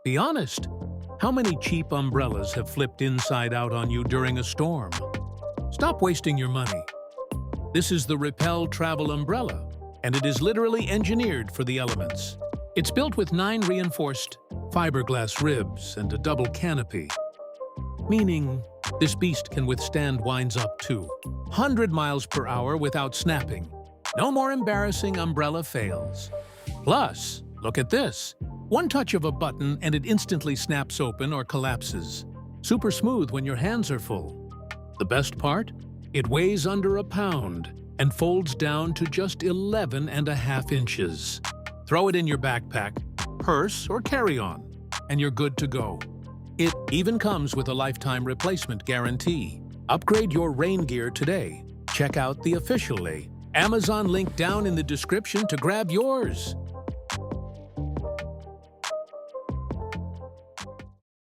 Be honest. How many cheap umbrellas have flipped inside out on you during a storm? Stop wasting your money. This is the Repel Travel Umbrella, and it is literally engineered for the elements. It's built with 9 reinforced fiberglass ribs and a double canopy, meaning this beast can withstand winds up to 100 miles per hour without snapping. No more embarrassing umbrella fails. Plus, look at this. One touch of a button and it instantly snaps open or collapses. Super smooth when your hands are full. The best part? It weighs under a pound and folds down to just 11.5 inches. Throw it in your backpack, purse, or carry-on, and you're good to go. It even comes with a lifetime replacement guarantee. Upgrade your rain gear today. Check out the official Amazon link down in the description to grab yours.